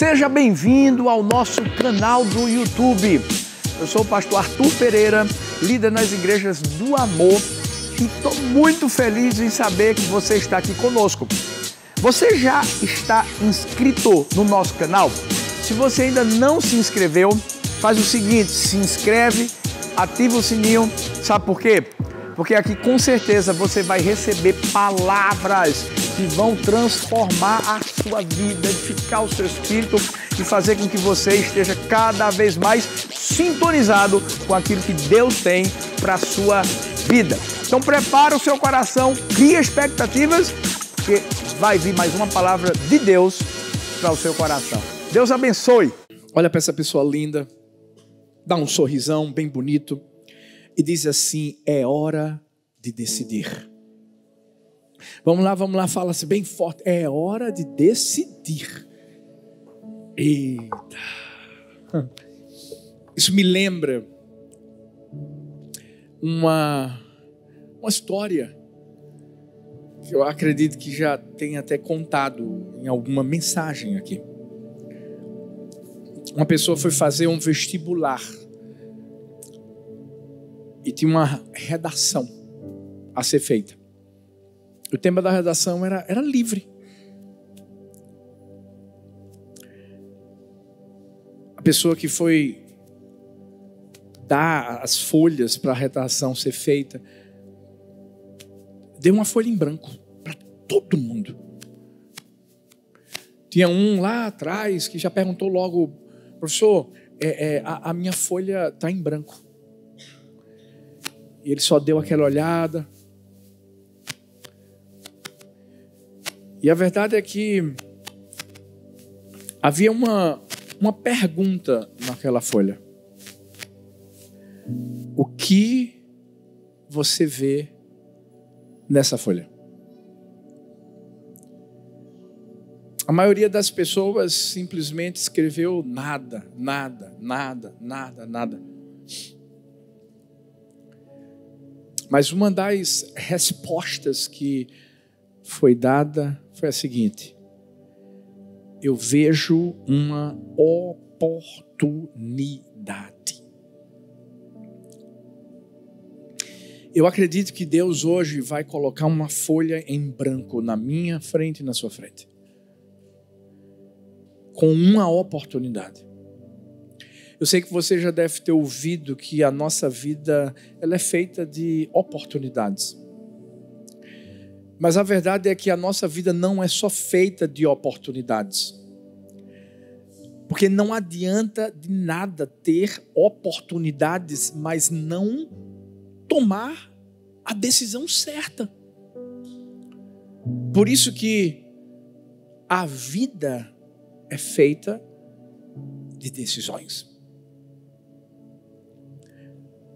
Seja bem-vindo ao nosso canal do YouTube. Eu sou o pastor Arthur Pereira, líder nas igrejas do amor, e estou muito feliz em saber que você está aqui conosco. Você já está inscrito no nosso canal? Se você ainda não se inscreveu, faz o seguinte, se inscreve, ativa o sininho. Sabe por quê? Porque aqui com certeza você vai receber palavras que vão transformar a sua vida, edificar o seu espírito e fazer com que você esteja cada vez mais sintonizado com aquilo que Deus tem para a sua vida. Então prepara o seu coração, cria expectativas, porque vai vir mais uma palavra de Deus para o seu coração. Deus abençoe. Olha para essa pessoa linda, dá um sorrisão bem bonito e diz assim: é hora de decidir. Vamos lá, fala-se bem forte. É hora de decidir. Eita. Isso me lembra uma história que eu acredito que já tenha até contado em alguma mensagem aqui. Uma pessoa foi fazer um vestibular e tinha uma redação a ser feita. O tema da redação era livre. A pessoa que foi dar as folhas para a redação ser feita, deu uma folha em branco para todo mundo. Tinha um lá atrás que já perguntou logo: professor, a minha folha está em branco. E ele só deu aquela olhada. E a verdade é que havia uma pergunta naquela folha. O que você vê nessa folha? A maioria das pessoas simplesmente escreveu nada. Mas uma das respostas que foi dada foi a seguinte: eu vejo uma oportunidade. Eu acredito que Deus hoje vai colocar uma folha em branco na minha frente e na sua frente, com uma oportunidade. Eu sei que você já deve ter ouvido que a nossa vida ela é feita de oportunidades. Mas a verdade é que a nossa vida não é só feita de oportunidades. Porque não adianta de nada ter oportunidades, mas não tomar a decisão certa. Por isso que a vida é feita de decisões.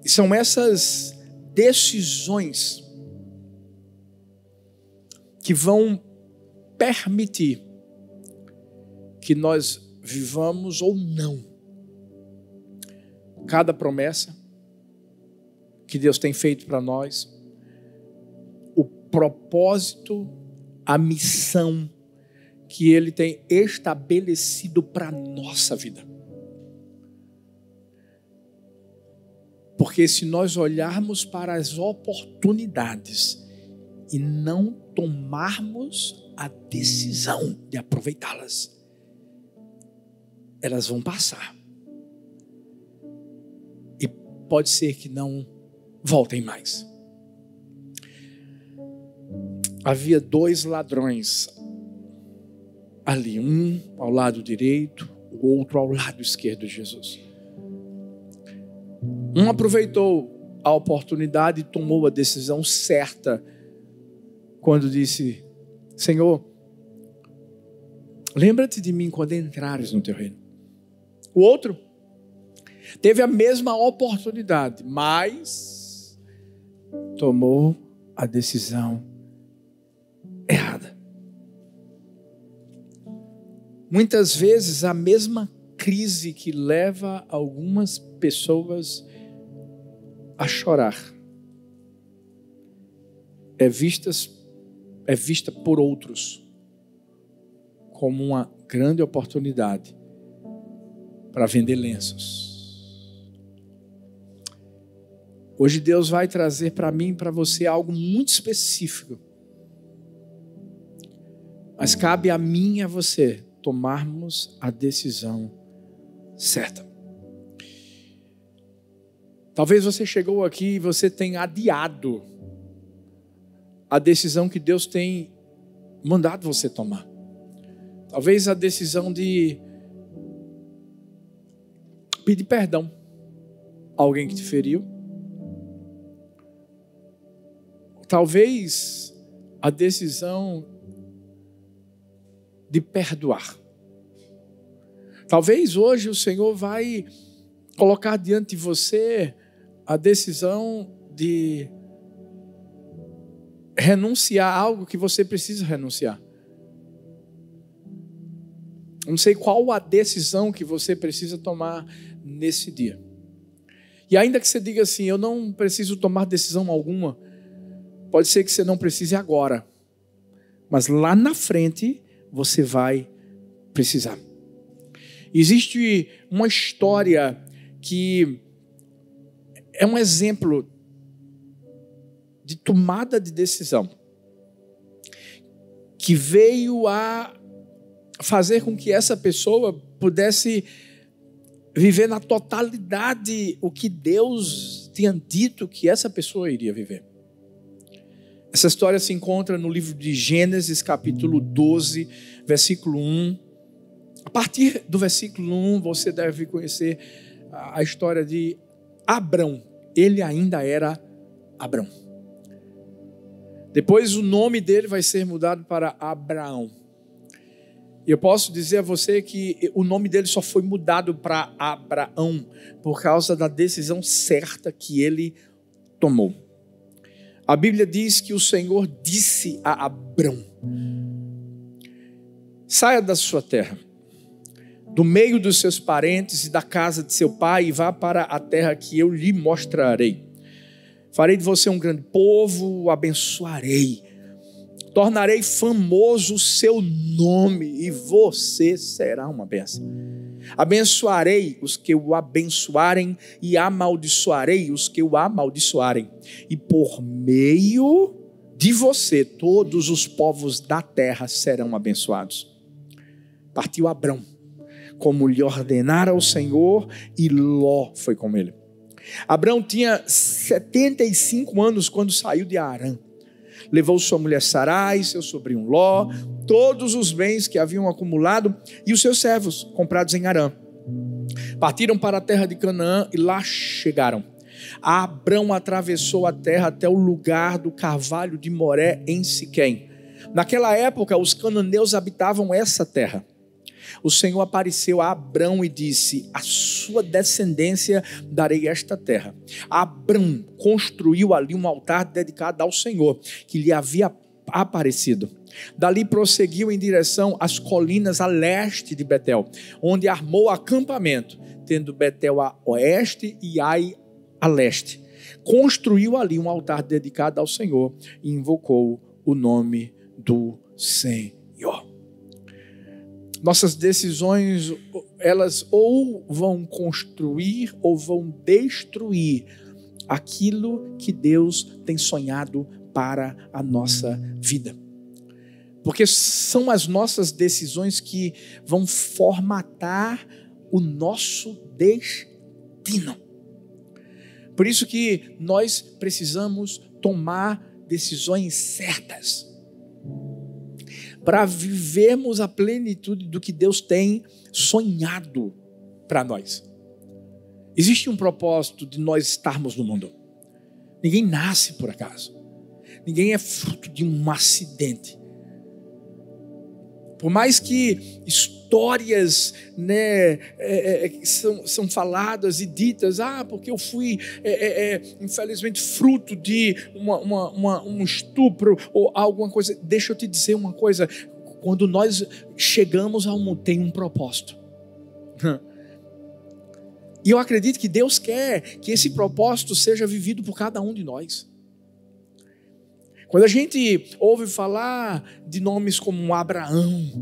E são essas decisões que vão permitir que nós vivamos ou não cada promessa que Deus tem feito para nós, o propósito, a missão que Ele tem estabelecido para a nossa vida. Porque se nós olharmos para as oportunidades e não tomarmos a decisão de aproveitá-las, elas vão passar. E pode ser que não voltem mais. Havia 2 ladrões ali, um ao lado direito, o outro ao lado esquerdo de Jesus. Um aproveitou a oportunidade e tomou a decisão certa quando disse: Senhor, lembra-te de mim quando entrares no teu reino. O outro teve a mesma oportunidade, mas tomou a decisão errada. Muitas vezes a mesma crise que leva algumas pessoas a chorar é vista por outros como uma grande oportunidade para vender lenços. Hoje Deus vai trazer para mim e para você algo muito específico. Mas cabe a mim e a você tomarmos a decisão certa. Talvez você chegou aqui e você tenha adiado a decisão que Deus tem mandado você tomar. Talvez a decisão de pedir perdão a alguém que te feriu. Talvez a decisão de perdoar. Talvez hoje o Senhor vai colocar diante de você a decisão de renunciar a algo que você precisa renunciar. Não sei qual a decisão que você precisa tomar nesse dia. E ainda que você diga assim, eu não preciso tomar decisão alguma, pode ser que você não precise agora, mas lá na frente você vai precisar. Existe uma história que é um exemplo de tomada de decisão que veio a fazer com que essa pessoa pudesse viver na totalidade o que Deus tinha dito que essa pessoa iria viver. Essa história se encontra no livro de Gênesis, capítulo 12, versículo 1. A partir do versículo 1, você deve conhecer a história de Abrão. Ele ainda era Abrão. Depois o nome dele vai ser mudado para Abraão. E eu posso dizer a você que o nome dele só foi mudado para Abraão por causa da decisão certa que ele tomou. A Bíblia diz que o Senhor disse a Abrão: saia da sua terra, do meio dos seus parentes e da casa de seu pai, e vá para a terra que eu lhe mostrarei. Farei de você um grande povo, o abençoarei. Tornarei famoso o seu nome e você será uma bênção. Abençoarei os que o abençoarem e amaldiçoarei os que o amaldiçoarem. E por meio de você, todos os povos da terra serão abençoados. Partiu Abrão, como lhe ordenara o Senhor, e Ló foi com ele. Abrão tinha 75 anos quando saiu de Harã. Levou sua mulher Sarai, seu sobrinho Ló, todos os bens que haviam acumulado e os seus servos comprados em Harã. Partiram para a terra de Canaã e lá chegaram. Abrão atravessou a terra até o lugar do carvalho de Moré em Siquém. Naquela época, os cananeus habitavam essa terra. O Senhor apareceu a Abrão e disse: a sua descendência darei esta terra. Abrão construiu ali um altar dedicado ao Senhor, que lhe havia aparecido. Dali prosseguiu em direção às colinas a leste de Betel, onde armou acampamento, tendo Betel a oeste e Ai a leste. Construiu ali um altar dedicado ao Senhor e invocou o nome do Senhor. Nossas decisões, elas ou vão construir ou vão destruir aquilo que Deus tem sonhado para a nossa vida. Porque são as nossas decisões que vão formatar o nosso destino. Por isso que nós precisamos tomar decisões certas para vivermos a plenitude do que Deus tem sonhado para nós. Existe um propósito de nós estarmos no mundo. Ninguém nasce por acaso. Ninguém é fruto de um acidente. Por mais que histórias, são faladas e ditas, porque eu fui, infelizmente, fruto de um estupro ou alguma coisa. Deixa eu te dizer uma coisa: quando nós chegamos ao mundo, tem um propósito. E eu acredito que Deus quer que esse propósito seja vivido por cada um de nós. Quando a gente ouve falar de nomes como Abraão,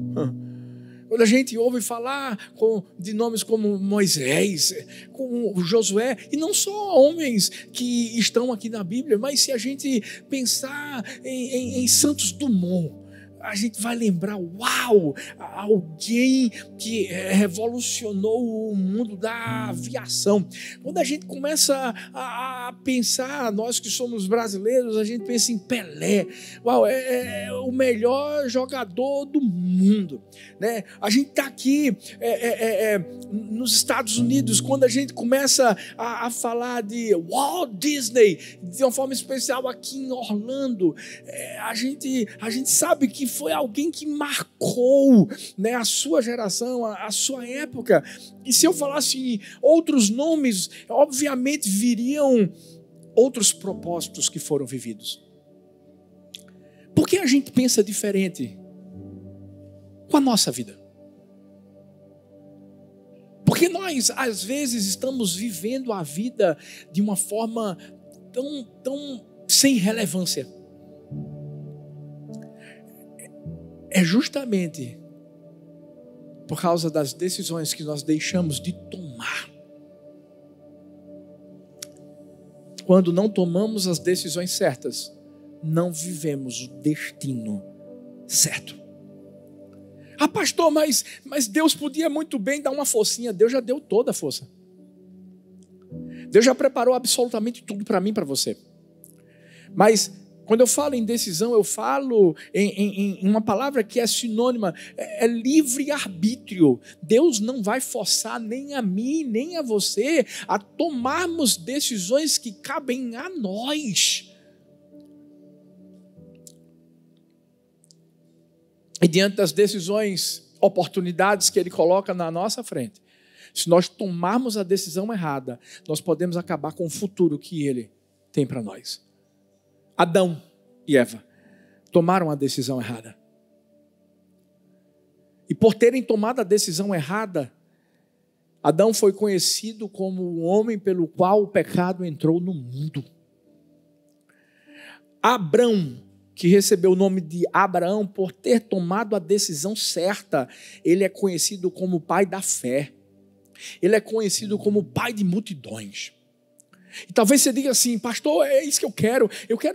Quando a gente ouve falar de nomes como Moisés, como Josué, e não só homens que estão aqui na Bíblia, mas se a gente pensar em Santos Dumont, a gente vai lembrar, uau, alguém que revolucionou o mundo da aviação. Quando a gente começa a pensar, nós que somos brasileiros, a gente pensa em Pelé, uau, é o melhor jogador do mundo, né? A gente está aqui nos Estados Unidos, quando a gente começa a falar de Walt Disney, de uma forma especial aqui em Orlando, a gente sabe que foi alguém que marcou, né, a sua geração, a sua época. E se eu falasse outros nomes, obviamente viriam outros propósitos que foram vividos. Por que a gente pensa diferente com a nossa vida? Porque nós, às vezes, estamos vivendo a vida de uma forma tão sem relevância. É justamente por causa das decisões que nós deixamos de tomar. Quando não tomamos as decisões certas, não vivemos o destino certo. Ah, pastor, mas Deus podia muito bem dar uma forcinha. Deus já deu toda a força. Deus já preparou absolutamente tudo para mim e para você. Mas quando eu falo em decisão, eu falo em uma palavra que é sinônima, é livre-arbítrio. Deus não vai forçar nem a mim, nem a você a tomarmos decisões que cabem a nós. E diante das decisões, oportunidades que Ele coloca na nossa frente, se nós tomarmos a decisão errada, nós podemos acabar com o futuro que Ele tem para nós. Adão e Eva tomaram a decisão errada. E por terem tomado a decisão errada, Adão foi conhecido como o homem pelo qual o pecado entrou no mundo. Abrão, que recebeu o nome de Abraão por ter tomado a decisão certa, ele é conhecido como o pai da fé. Ele é conhecido como o pai de multidões. E talvez você diga assim, pastor, é isso que eu quero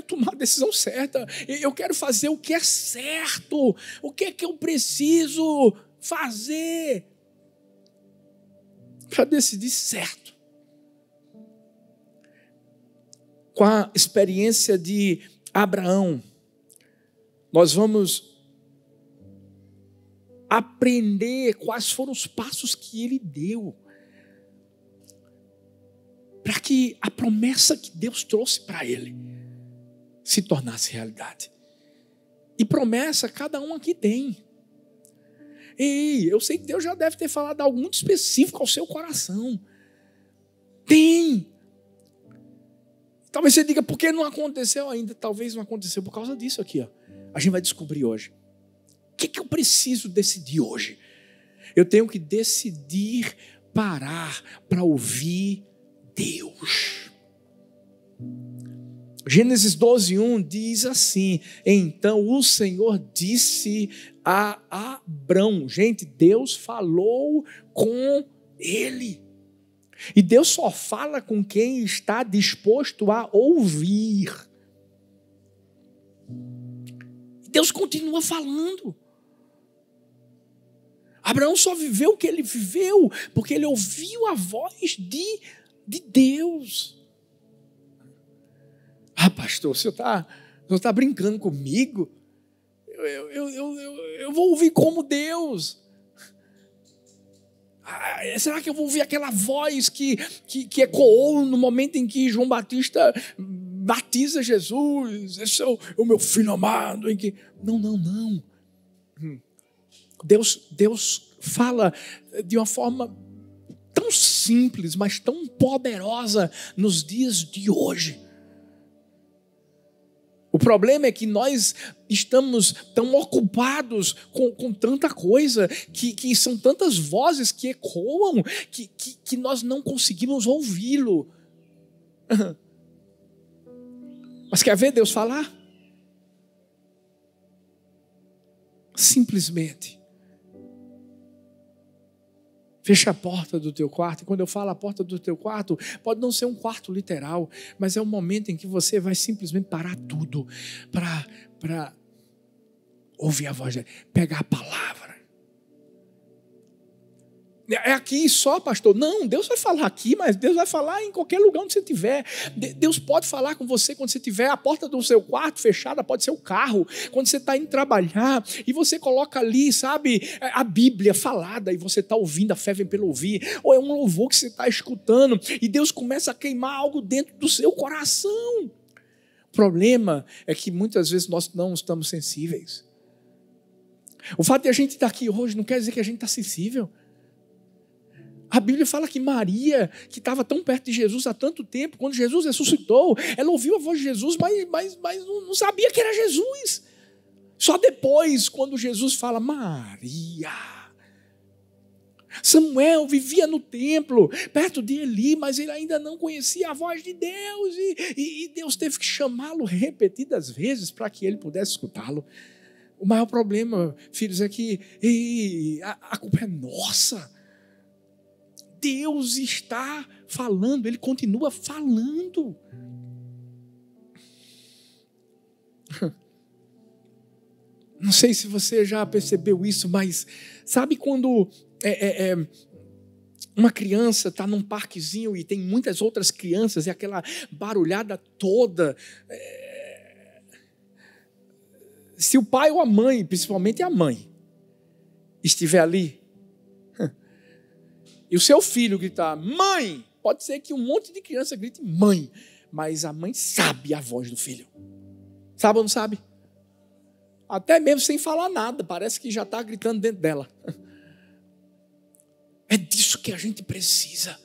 tomar a decisão certa, eu quero fazer o que é certo, o que é que eu preciso fazer para decidir certo. Com a experiência de Abraão, nós vamos aprender quais foram os passos que ele deu para que a promessa que Deus trouxe para ele se tornasse realidade. E promessa cada um aqui tem. E eu sei que Deus já deve ter falado algo muito específico ao seu coração. Tem. Talvez você diga, por que não aconteceu ainda? Talvez não aconteceu por causa disso aqui. Ó. A gente vai descobrir hoje. O que eu preciso decidir hoje? Eu tenho que decidir parar para ouvir Deus. Gênesis 12:1 diz assim: então o Senhor disse a Abrão. Gente, Deus falou com ele. E Deus só fala com quem está disposto a ouvir. Deus continua falando. Abraão só viveu o que ele viveu porque ele ouviu a voz de Deus. Ah, pastor, o senhor está brincando comigo? Eu vou ouvir como Deus. Será que eu vou ouvir aquela voz que ecoou no momento em que João Batista batiza Jesus? Esse é o meu filho amado. Não. Deus fala de uma forma tão simples, mas tão poderosa nos dias de hoje. O problema é que nós estamos tão ocupados com tanta coisa, que são tantas vozes que ecoam, que nós não conseguimos ouvi-lo. Mas quer ver Deus falar? Simplesmente Fecha a porta do teu quarto. E quando eu falo a porta do teu quarto, pode não ser um quarto literal, mas é um momento em que você vai simplesmente parar tudo para ouvir a voz dele, pegar a palavra. É aqui só, pastor? Não, Deus vai falar aqui, mas Deus vai falar em qualquer lugar onde você estiver. Deus pode falar com você quando você estiver. A porta do seu quarto fechada pode ser o carro. Quando você está indo trabalhar e você coloca ali, sabe, a Bíblia falada e você está ouvindo, a fé vem pelo ouvir. Ou é um louvor que você está escutando e Deus começa a queimar algo dentro do seu coração. O problema é que muitas vezes nós não estamos sensíveis. O fato de a gente estar aqui hoje não quer dizer que a gente está sensível. A Bíblia fala que Maria, que estava tão perto de Jesus há tanto tempo, quando Jesus ressuscitou, ela ouviu a voz de Jesus, mas não sabia que era Jesus. Só depois, quando Jesus fala, Maria. Samuel vivia no templo, perto de Eli, mas ele ainda não conhecia a voz de Deus. E Deus teve que chamá-lo repetidas vezes para que ele pudesse escutá-lo. O maior problema, filhos, é que a culpa é nossa. Deus está falando, Ele continua falando. Não sei se você já percebeu isso, mas sabe quando uma criança está num parquezinho e tem muitas outras crianças e aquela barulhada toda. Se o pai ou a mãe, principalmente a mãe, estiver ali, e o seu filho gritar, mãe, pode ser que um monte de criança grite mãe, mas a mãe sabe a voz do filho. Sabe ou não sabe? Até mesmo sem falar nada, parece que já está gritando dentro dela. É disso que a gente precisa.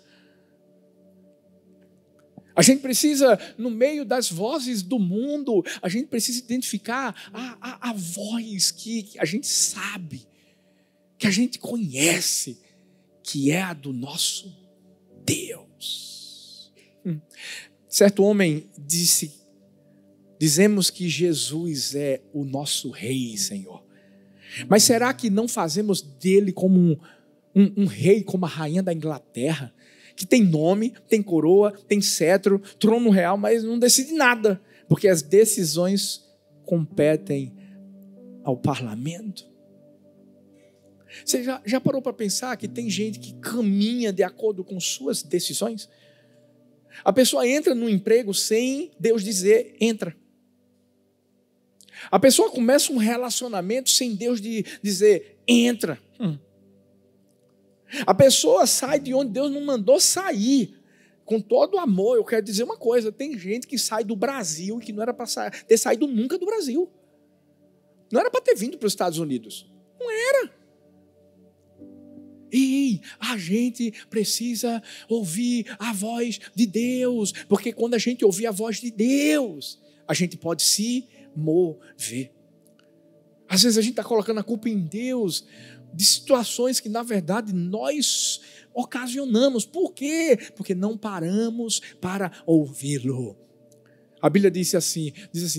A gente precisa, no meio das vozes do mundo, a gente precisa identificar a voz que a gente sabe, que a gente conhece, que é a do nosso Deus. Certo homem disse, dizemos que Jesus é o nosso Rei, Senhor. Mas será que não fazemos dele como um rei, como a rainha da Inglaterra, que tem nome, tem coroa, tem cetro, trono real, mas não decide nada, porque as decisões competem ao parlamento? Você já parou para pensar que tem gente que caminha de acordo com suas decisões? A pessoa entra no emprego sem Deus dizer, entra. A pessoa começa um relacionamento sem Deus dizer, entra. A pessoa sai de onde Deus não mandou sair. Com todo amor, eu quero dizer uma coisa, tem gente que sai do Brasil e que não era para ter saído nunca do Brasil. Não era para ter vindo para os Estados Unidos. Não era. E a gente precisa ouvir a voz de Deus, porque quando a gente ouvir a voz de Deus, a gente pode se mover. Às vezes a gente está colocando a culpa em Deus de situações que na verdade nós ocasionamos. Por quê? Porque não paramos para ouvi-lo. A Bíblia diz assim,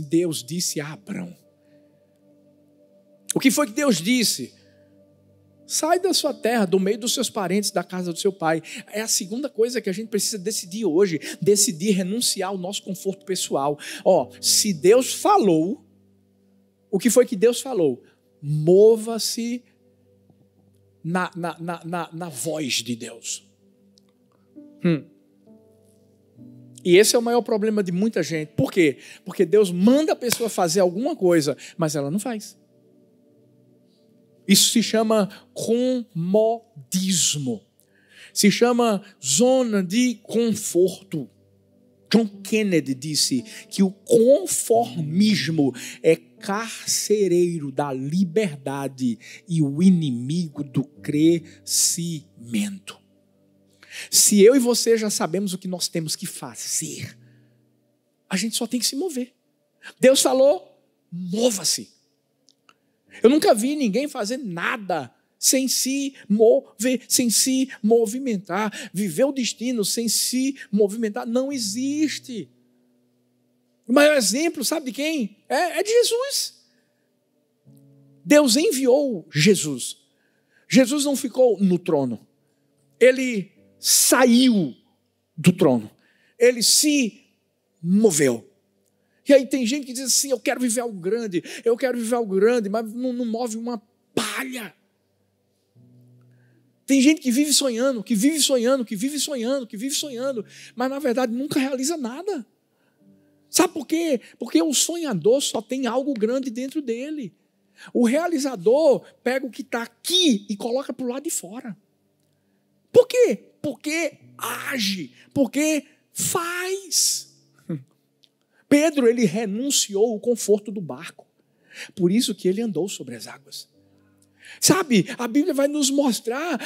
Deus disse a Abrão. O que foi que Deus disse? Sai da sua terra, do meio dos seus parentes, da casa do seu pai. É a segunda coisa que a gente precisa decidir hoje. Decidir renunciar ao nosso conforto pessoal. Se Deus falou, o que foi que Deus falou? Mova-se na voz de Deus. E esse é o maior problema de muita gente. Por quê? Porque Deus manda a pessoa fazer alguma coisa, mas ela não faz. Isso se chama comodismo. Se chama zona de conforto. John Kennedy disse que o conformismo é carcereiro da liberdade e o inimigo do crescimento. Se eu e você já sabemos o que nós temos que fazer, a gente só tem que se mover. Deus falou, mova-se. Eu nunca vi ninguém fazer nada sem se mover, sem se movimentar. Viver o destino sem se movimentar não existe. O maior exemplo, sabe de quem? É de Jesus. Deus enviou Jesus. Jesus não ficou no trono. ele saiu do trono. Ele se moveu. E aí tem gente que diz assim, eu quero viver algo grande, mas não move uma palha. Tem gente que vive sonhando, mas na verdade nunca realiza nada. Sabe por quê? Porque o sonhador só tem algo grande dentro dele. O realizador pega o que está aqui e coloca para o lado de fora. Por quê? Porque age, porque faz. Pedro, ele renunciou ao conforto do barco. Por isso que ele andou sobre as águas. Sabe, a Bíblia vai nos mostrar,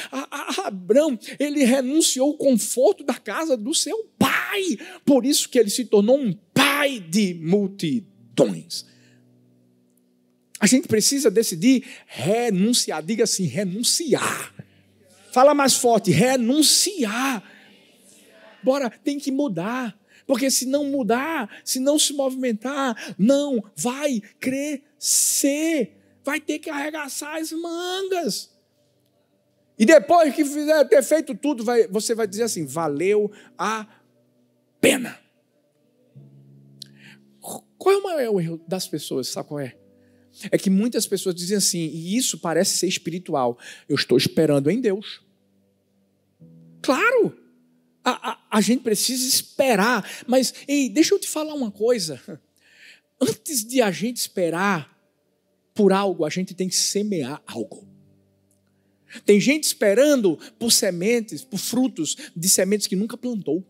Abraão, ele renunciou ao conforto da casa do seu pai. Por isso que ele se tornou um pai de multidões. A gente precisa decidir renunciar. Diga assim, renunciar. Fala mais forte, renunciar. Bora, tem que mudar. Porque se não mudar, se não se movimentar, não vai crescer. Vai ter que arregaçar as mangas. E depois que ter feito tudo, você vai dizer assim, valeu a pena. Qual é o maior erro das pessoas? Sabe qual é? É que muitas pessoas dizem assim, e isso parece ser espiritual, eu estou esperando em Deus. Claro, a gente precisa esperar, mas ei, deixa eu te falar uma coisa. Antes de a gente esperar por algo, a gente tem que semear algo. Tem gente esperando por sementes, por frutos de sementes que nunca plantou.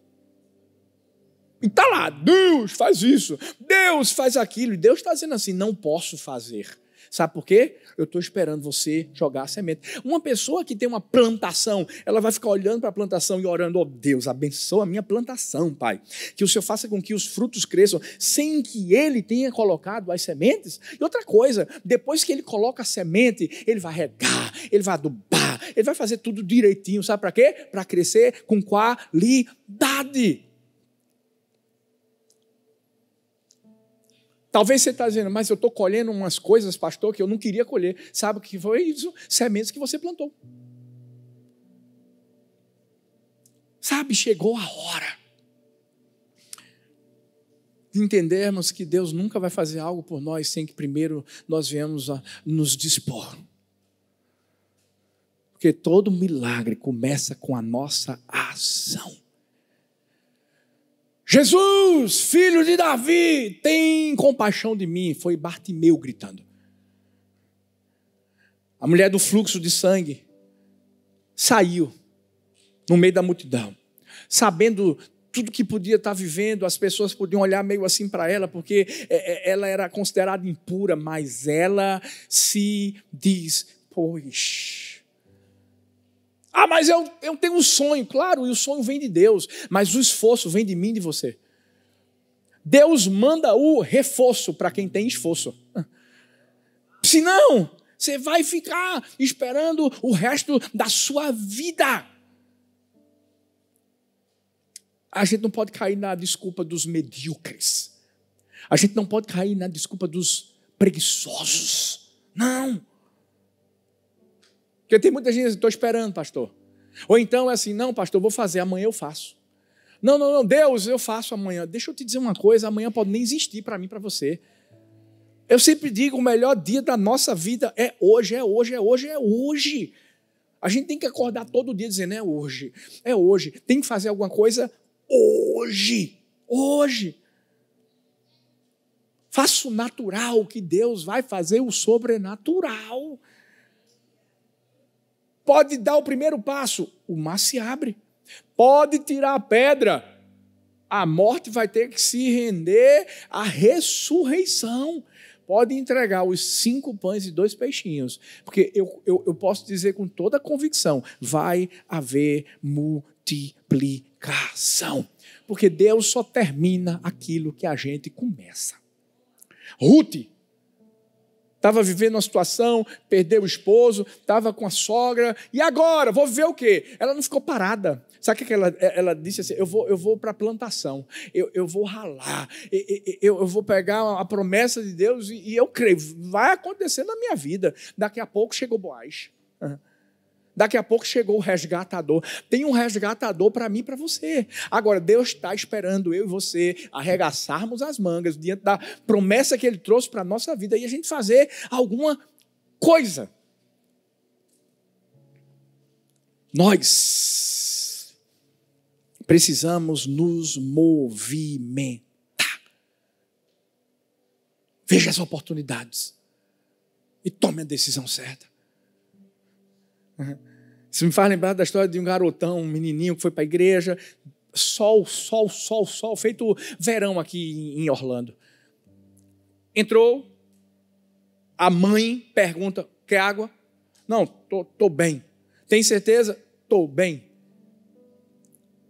E está lá, Deus faz isso, Deus faz aquilo. E Deus está dizendo assim, não posso fazer. Sabe por quê? Eu estou esperando você jogar a semente. Uma pessoa que tem uma plantação, ela vai ficar olhando para a plantação e orando, oh Deus, abençoa a minha plantação, Pai. Que o Senhor faça com que os frutos cresçam, sem que Ele tenha colocado as sementes. E outra coisa, depois que Ele coloca a semente, Ele vai regar, Ele vai adubar, Ele vai fazer tudo direitinho. Sabe para quê? Para crescer com qualidade. Talvez você está dizendo, mas eu estou colhendo umas coisas, pastor, que eu não queria colher. Sabe o que foi isso? Sementes que você plantou. Sabe, chegou a hora de entendermos que Deus nunca vai fazer algo por nós sem que primeiro nós venhamos a nos dispor. Porque todo milagre começa com a nossa ação. Jesus, filho de Davi, tem compaixão de mim. Foi Bartimeu gritando. A mulher do fluxo de sangue saiu no meio da multidão, sabendo tudo que podia estar vivendo. As pessoas podiam olhar meio assim para ela, porque ela era considerada impura, mas ela se dispôs. Ah, mas eu tenho um sonho. Claro, e o sonho vem de Deus, mas o esforço vem de mim e de você. Deus manda o reforço para quem tem esforço. Senão, você vai ficar esperando o resto da sua vida. A gente não pode cair na desculpa dos medíocres. A gente não pode cair na desculpa dos preguiçosos. Não. Porque tem muita gente que estou esperando, pastor. Ou então é assim, não, pastor, eu vou fazer, amanhã eu faço. Não, Deus, eu faço amanhã. Deixa eu te dizer uma coisa, amanhã pode nem existir para mim, para você. Eu sempre digo, o melhor dia da nossa vida é hoje, é hoje, é hoje, é hoje. A gente tem que acordar todo dia dizendo, é hoje, é hoje. Tem que fazer alguma coisa hoje, hoje. Faça o natural, que Deus vai fazer o sobrenatural. Pode dar o primeiro passo, o mar se abre. Pode tirar a pedra, a morte vai ter que se render à ressurreição. Pode entregar os 5 pães e 2 peixinhos, porque eu posso dizer com toda a convicção, vai haver multiplicação. Porque Deus só termina aquilo que a gente começa. Ruth estava vivendo uma situação, perdeu o esposo, estava com a sogra, e agora? Vou ver o quê? Ela não ficou parada. Sabe o que ela disse assim? Eu vou para a plantação, eu vou ralar, eu vou pegar a promessa de Deus e eu creio, vai acontecer na minha vida. Daqui a pouco chegou Boaz. Daqui a pouco chegou o resgatador. Tem um resgatador para mim e para você. Agora, Deus está esperando eu e você arregaçarmos as mangas diante da promessa que Ele trouxe para a nossa vida e a gente fazer alguma coisa. Nós precisamos nos movimentar. Veja as oportunidades e tome a decisão certa. Isso me faz lembrar da história de um garotão, um menininho que foi para a igreja, sol, feito verão aqui em Orlando. Entrou, a mãe pergunta, quer água? Não, tô bem. Tem certeza? Tô bem.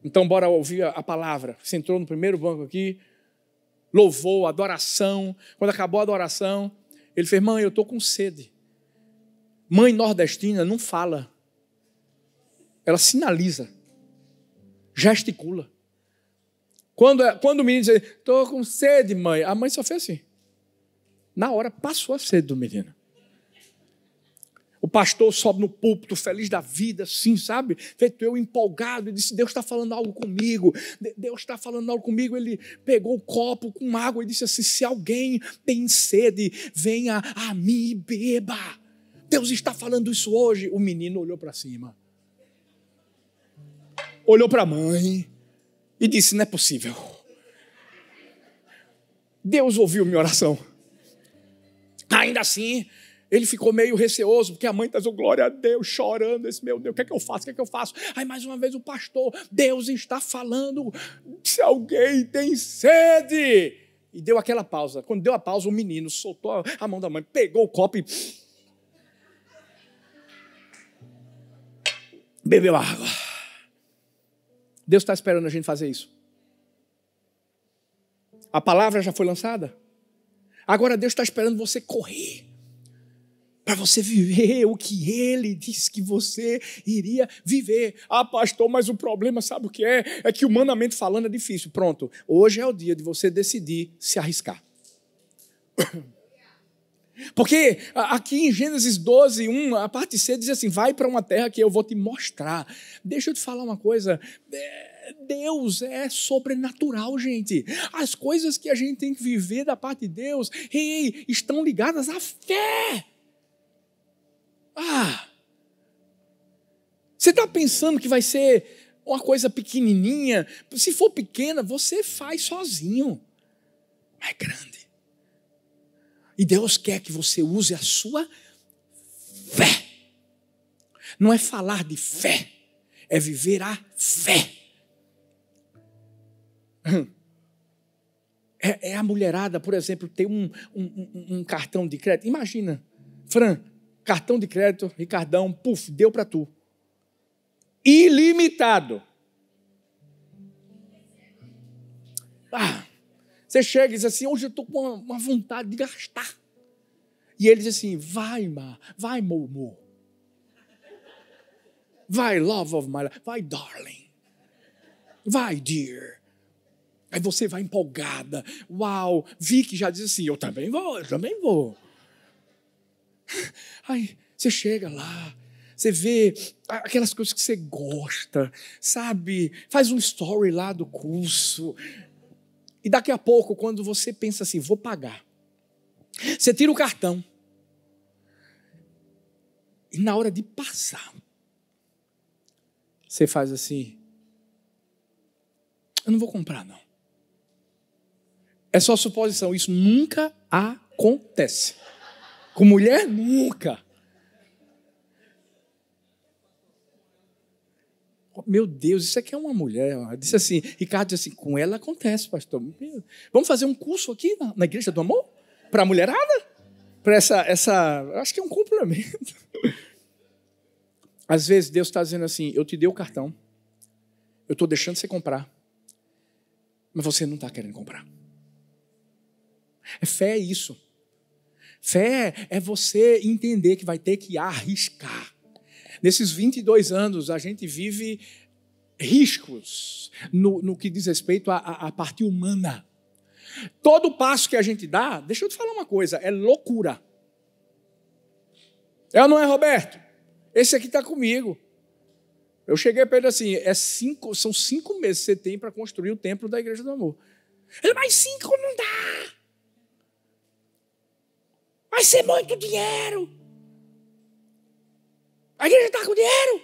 Então bora ouvir a palavra. Você entrou no primeiro banco aqui, louvou, adoração. Quando acabou a adoração, ele fez, mãe, eu tô com sede. Mãe nordestina não fala. Ela sinaliza. Gesticula. Quando o menino diz, estou com sede, mãe. A mãe só fez assim. Na hora passou a sede do menino. O pastor sobe no púlpito, feliz da vida, assim, sabe? Feito eu empolgado, e disse, Deus está falando algo comigo. Deus está falando algo comigo. Ele pegou o copo com água e disse assim, se alguém tem sede, venha a mim e beba. Deus está falando isso hoje. O menino olhou para cima. Olhou para a mãe e disse, não é possível. Deus ouviu minha oração. Ainda assim, ele ficou meio receoso, porque a mãe está dizendo, glória a Deus, chorando. Esse meu Deus, o que é que eu faço? O que é que eu faço? Aí mais uma vez o pastor, Deus está falando, se alguém tem sede. E deu aquela pausa. Quando deu a pausa, o menino soltou a mão da mãe, pegou o copo e bebeu água. Deus está esperando a gente fazer isso. A palavra já foi lançada. Agora Deus está esperando você correr. Para você viver o que Ele disse que você iria viver. Ah, pastor, mas o problema sabe o que é? É que humanamente falando é difícil. Pronto, hoje é o dia de você decidir se arriscar. Porque aqui em Gênesis 12, 1, a parte C diz assim, vai para uma terra que eu vou te mostrar. Deixa eu te falar uma coisa, Deus é sobrenatural, gente. As coisas que a gente tem que viver da parte de Deus, estão ligadas à fé. Você está pensando que vai ser uma coisa pequenininha? Se for pequena, você faz sozinho. Mas é grande. E Deus quer que você use a sua fé. Não é falar de fé, é viver a fé. É a mulherada, por exemplo, ter um cartão de crédito. Imagina, Fran, cartão de crédito, Ricardão, deu para tu. Ilimitado. Você chega e diz assim, hoje eu estou com uma vontade de gastar. E ele diz assim, vai, Momo. Vai, love of my life. Vai, darling. Vai, dear. Aí você vai empolgada. Uau, Vicky já diz assim, eu também vou. Aí você chega lá, você vê aquelas coisas que você gosta, sabe? Faz um story lá do curso. E daqui a pouco, quando você pensa assim, vou pagar, você tira o cartão. E na hora de passar, você faz assim, eu não vou comprar não. É só suposição, isso nunca acontece. Com mulher, nunca. Meu Deus, isso aqui é uma mulher. Disse assim, Ricardo disse assim, com ela acontece, pastor. Vamos fazer um curso aqui na Igreja do Amor? Para a mulherada? Para essa, acho que é um complemento. Às vezes Deus está dizendo assim, eu te dei o cartão, eu estou deixando você comprar, mas você não está querendo comprar. Fé é isso. Fé é você entender que vai ter que arriscar. Nesses 22 anos, a gente vive riscos no que diz respeito à parte humana. Todo passo que a gente dá, deixa eu te falar uma coisa, é loucura. É ou não é, Roberto? Esse aqui está comigo. Eu cheguei para ele assim, são 5 meses que você tem para construir o templo da Igreja do Amor. Ele, mas 5 não dá. Vai ser muito dinheiro. A igreja está com dinheiro.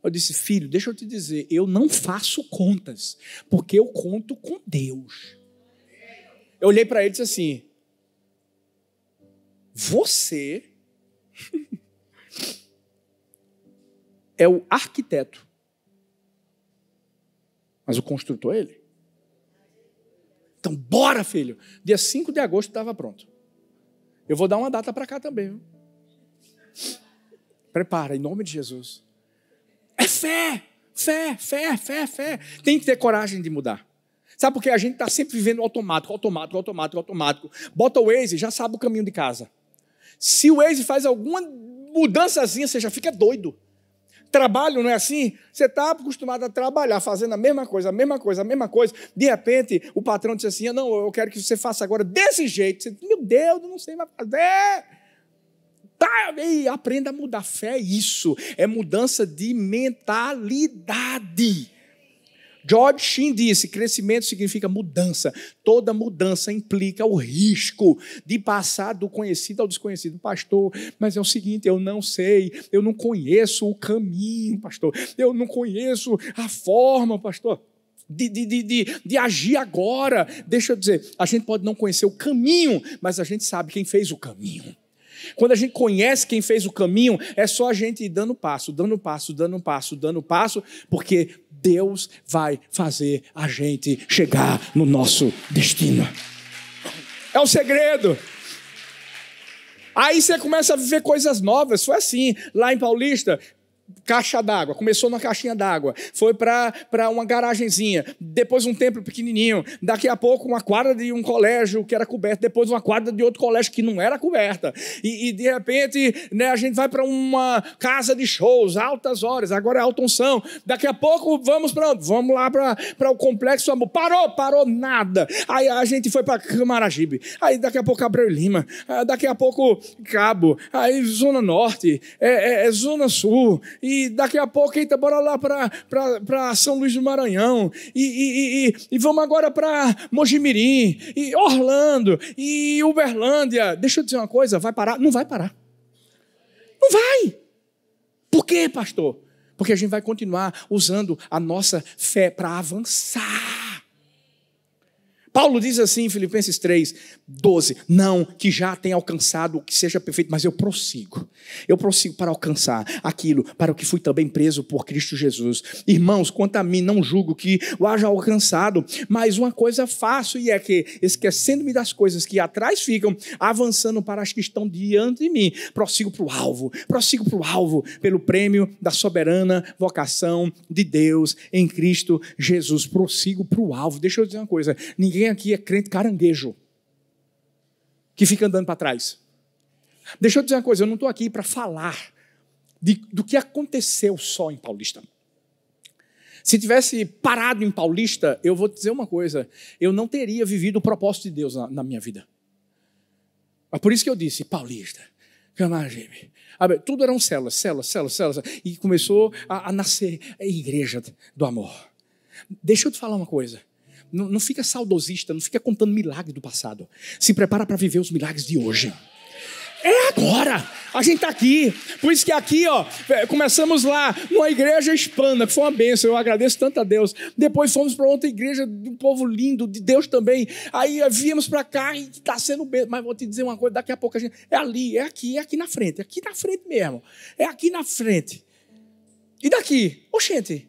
Eu disse, filho, deixa eu te dizer, eu não faço contas, porque eu conto com Deus. Eu olhei para ele e disse assim, você é o arquiteto, mas o construtor é ele. Então, bora, filho. Dia 5 de agosto estava pronto. Eu vou dar uma data para cá também. Viu? Prepara, em nome de Jesus. É fé, fé, fé, fé, fé. Tem que ter coragem de mudar. Sabe por quê? A gente está sempre vivendo automático. Bota o Waze, já sabe o caminho de casa. Se o Waze faz alguma mudançazinha, você já fica doido. Trabalho não é assim? Você está acostumado a trabalhar, fazendo a mesma coisa. De repente, o patrão disse assim, não, eu quero que você faça agora desse jeito. Você, meu Deus, eu não sei mais fazer. Tá, e aprenda a mudar. Fé é isso. É mudança de mentalidade. George Sheen disse, crescimento significa mudança. Toda mudança implica o risco de passar do conhecido ao desconhecido. Pastor, mas é o seguinte, eu não sei, eu não conheço o caminho, pastor. Eu não conheço a forma, pastor, de agir agora. Deixa eu dizer, a gente pode não conhecer o caminho, mas a gente sabe quem fez o caminho. Quando a gente conhece quem fez o caminho, é só a gente ir dando passo, porque Deus vai fazer a gente chegar no nosso destino. É o segredo. Aí você começa a viver coisas novas. Foi assim, lá em Paulista, caixa d'água, começou na caixinha d'água, foi para uma garagenzinha, depois um templo pequenininho, daqui a pouco uma quadra de um colégio que era coberta, depois uma quadra de outro colégio que não era coberta, e de repente, né, a gente vai para uma casa de shows, altas horas, agora é alta unção, daqui a pouco vamos lá para o Complexo Amor, parou nada, aí a gente foi para Camaragibe, aí daqui a pouco Abreu e Lima, daqui a pouco Cabo, aí Zona Norte, Zona Sul, e daqui a pouco, eita, bora lá para São Luís do Maranhão, e vamos agora para Mojimirim, e Orlando, e Uberlândia. Deixa eu dizer uma coisa, vai parar? Não vai parar. Não vai. Por quê, pastor? Porque a gente vai continuar usando a nossa fé para avançar. Paulo diz assim em Filipenses 3:12, não que já tenha alcançado o que seja perfeito, mas eu prossigo para alcançar aquilo para o que fui também preso por Cristo Jesus. Irmãos, quanto a mim, não julgo que o haja alcançado, mas uma coisa faço, e é que, esquecendo-me das coisas que atrás ficam, avançando para as que estão diante de mim, prossigo para o alvo, pelo prêmio da soberana vocação de Deus em Cristo Jesus. Prossigo para o alvo. Deixa eu dizer uma coisa, ninguém aqui é crente caranguejo que fica andando para trás. Deixa eu dizer uma coisa, eu não estou aqui para falar do que aconteceu só em Paulista. Se tivesse parado em Paulista, eu vou te dizer uma coisa, eu não teria vivido o propósito de Deus na minha vida. Mas por isso que eu disse, Paulista, Camaragibe, tudo eram células, e começou a nascer a Igreja do Amor. Deixa eu te falar uma coisa, não fica saudosista, não fica contando milagres do passado. Se prepara para viver os milagres de hoje. É agora. A gente está aqui. Por isso que aqui, começamos lá numa igreja hispana, que foi uma bênção. Eu agradeço tanto a Deus. Depois fomos para outra igreja de um povo lindo, de Deus também. Aí viemos para cá e está sendo bênção. Mas vou te dizer uma coisa, daqui a pouco a gente... É ali, é aqui na frente. É aqui na frente mesmo. É aqui na frente. E daqui? Oxente,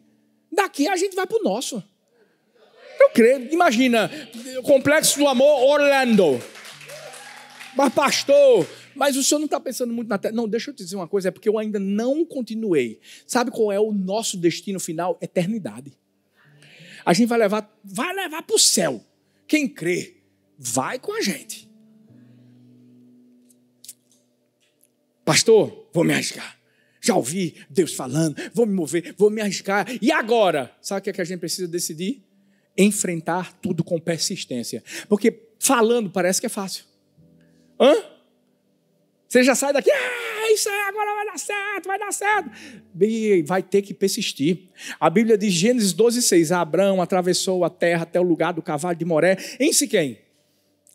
daqui a gente vai para o nosso. Eu creio, imagina, o Complexo do Amor, Orlando. Mas pastor, mas o senhor não está pensando muito na terra. Não, deixa eu te dizer uma coisa, é porque eu ainda não continuei. Sabe qual é o nosso destino final? Eternidade. A gente vai levar para o céu. Quem crê, vai com a gente. Pastor, vou me arriscar. Já ouvi Deus falando, vou me mover, vou me arriscar. E agora? Sabe o que é que a gente precisa decidir? Enfrentar tudo com persistência. Porque falando parece que é fácil. Você já sai daqui, isso aí agora vai dar dar certo, vai dar certo. E vai ter que persistir. A Bíblia diz, Gênesis 12:6, Abraão atravessou a terra até o lugar do cavalo de Moré, em Siquém.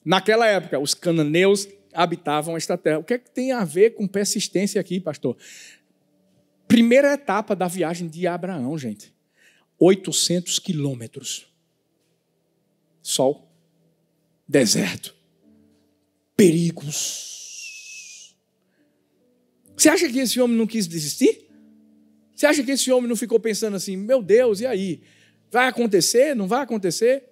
Naquela época, os cananeus habitavam esta terra. O que é que tem a ver com persistência aqui, pastor? Primeira etapa da viagem de Abraão, gente. 800 quilômetros. Sol. Deserto. Perigos. Você acha que esse homem não quis desistir? Você acha que esse homem não ficou pensando assim, meu Deus, e aí? Vai acontecer? Não vai acontecer?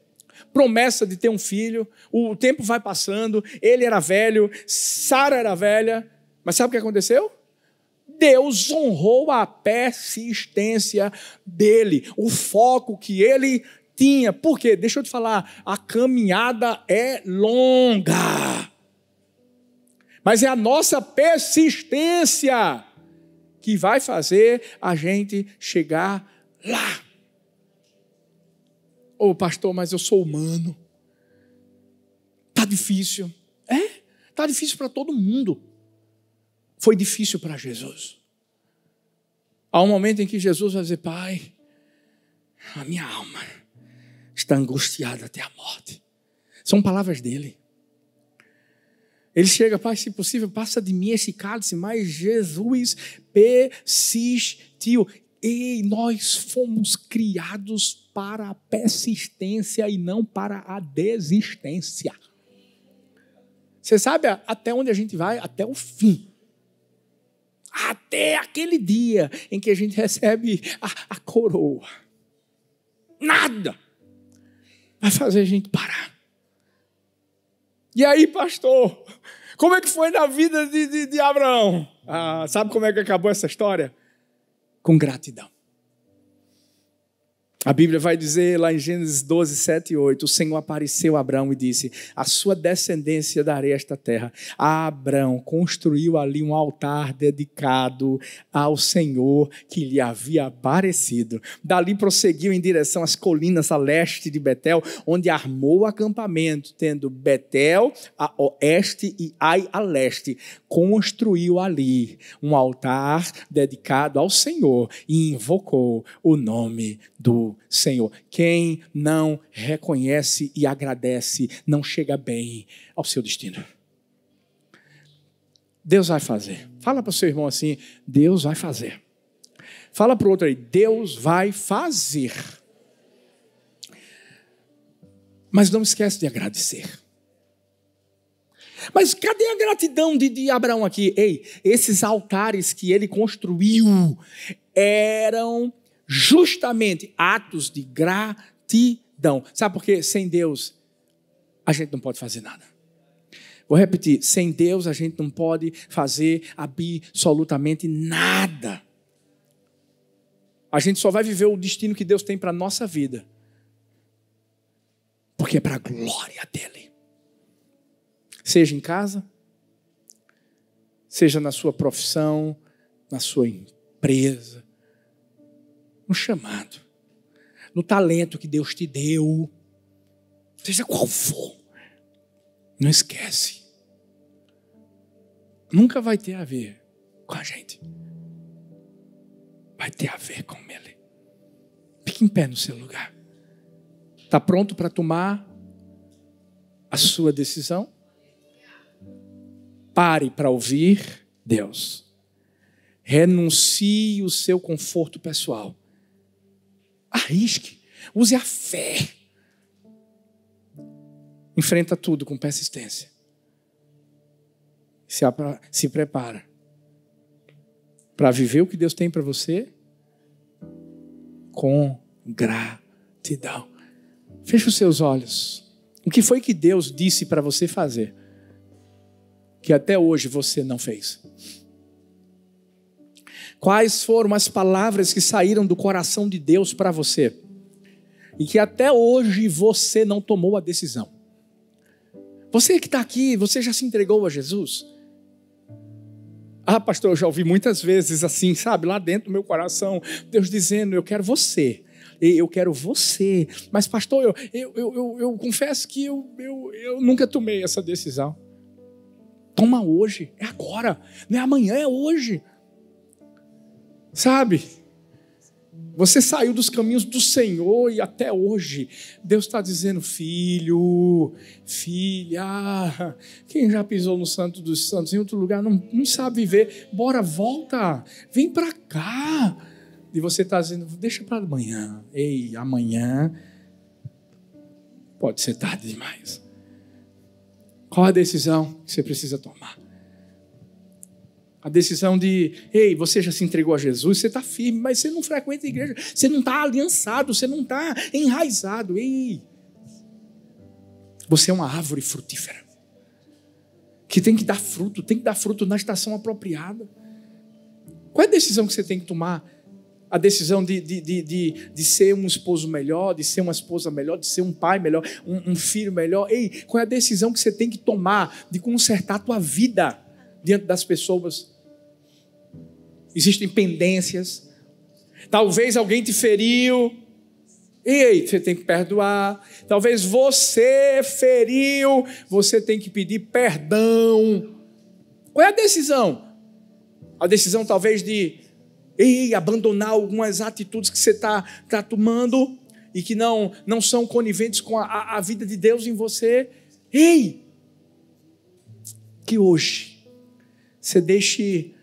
Promessa de ter um filho, o tempo vai passando, ele era velho, Sara era velha, mas sabe o que aconteceu? Deus honrou a persistência dele, o foco que ele tinha. Por quê? Deixa eu te falar, a caminhada é longa, mas é a nossa persistência que vai fazer a gente chegar lá. Ô pastor, mas eu sou humano. Está difícil. Está difícil para todo mundo. Foi difícil para Jesus. Há um momento em que Jesus vai dizer, Pai, a minha alma está angustiada até a morte. São palavras dele. Ele chega, Pai, se possível, passa de mim esse cálice, mas Jesus persistiu. E nós fomos criados para a persistência e não para a desistência. Você sabe até onde a gente vai? Até o fim. Até aquele dia em que a gente recebe a coroa. Nada vai fazer a gente parar. E aí, pastor, como é que foi na vida de Abraão? Sabe como é que acabou essa história? Com gratidão. A Bíblia vai dizer lá em Gênesis 12, 7 e 8, o Senhor apareceu a Abraão e disse, a sua descendência darei esta terra. Abraão construiu ali um altar dedicado ao Senhor que lhe havia aparecido. Dali prosseguiu em direção às colinas a leste de Betel, onde armou o acampamento, tendo Betel a oeste e Ai a leste. Construiu ali um altar dedicado ao Senhor e invocou o nome do Senhor. Quem não reconhece e agradece não chega bem ao seu destino. Deus vai fazer. Fala para o seu irmão assim, Deus vai fazer. Fala para o outro aí, Deus vai fazer. Mas não esquece de agradecer. Mas cadê a gratidão de Abraão aqui? Ei, esses altares que ele construiu eram justamente atos de gratidão. Sabe por quê? Sem Deus, a gente não pode fazer nada. Vou repetir, sem Deus a gente não pode fazer absolutamente nada. A gente só vai viver o destino que Deus tem para a nossa vida, porque é para a glória dEle. Seja em casa, seja na sua profissão, na sua empresa, no chamado, no talento que Deus te deu, seja qual for, não esquece. Nunca vai ter a ver com a gente. Vai ter a ver com Ele. Fique em pé no seu lugar. Está pronto para tomar a sua decisão? Pare para ouvir Deus. Renuncie o seu conforto pessoal. Arrisque. Use a fé. Enfrenta tudo com persistência. Se prepara para viver o que Deus tem para você com gratidão. Feche os seus olhos. O que foi que Deus disse para você fazer que até hoje você não fez? Quais foram as palavras que saíram do coração de Deus para você e que até hoje você não tomou a decisão? Você que está aqui, você já se entregou a Jesus? Pastor, eu já ouvi muitas vezes assim, sabe, lá dentro do meu coração, Deus dizendo, eu quero você. Eu quero você. Mas pastor, eu confesso que eu nunca tomei essa decisão. Toma hoje, é agora. Não é amanhã, é hoje. Sabe? Você saiu dos caminhos do Senhor e até hoje Deus está dizendo: filho, filha, quem já pisou no Santo dos Santos em outro lugar não sabe viver, bora, volta, vem para cá. E você está dizendo: deixa para amanhã. Ei, amanhã pode ser tarde demais. Qual a decisão que você precisa tomar? A decisão de, ei, você já se entregou a Jesus, você está firme, mas você não frequenta a igreja, você não está aliançado, você não está enraizado. Ei, você é uma árvore frutífera, que tem que dar fruto na estação apropriada. Qual é a decisão que você tem que tomar? A decisão de ser um esposo melhor, de ser uma esposa melhor, de ser um pai melhor, um filho melhor. Ei, qual é a decisão que você tem que tomar de consertar a tua vida diante das pessoas? Existem pendências. Talvez alguém te feriu. Ei, você tem que perdoar. Talvez você feriu. Você tem que pedir perdão. Qual é a decisão? A decisão talvez de abandonar algumas atitudes que você está tomando e que não são coniventes com a vida de Deus em você. Ei, que hoje você deixe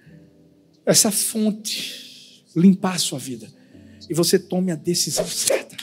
essa fonte limpar a sua vida e você tome a decisão certa.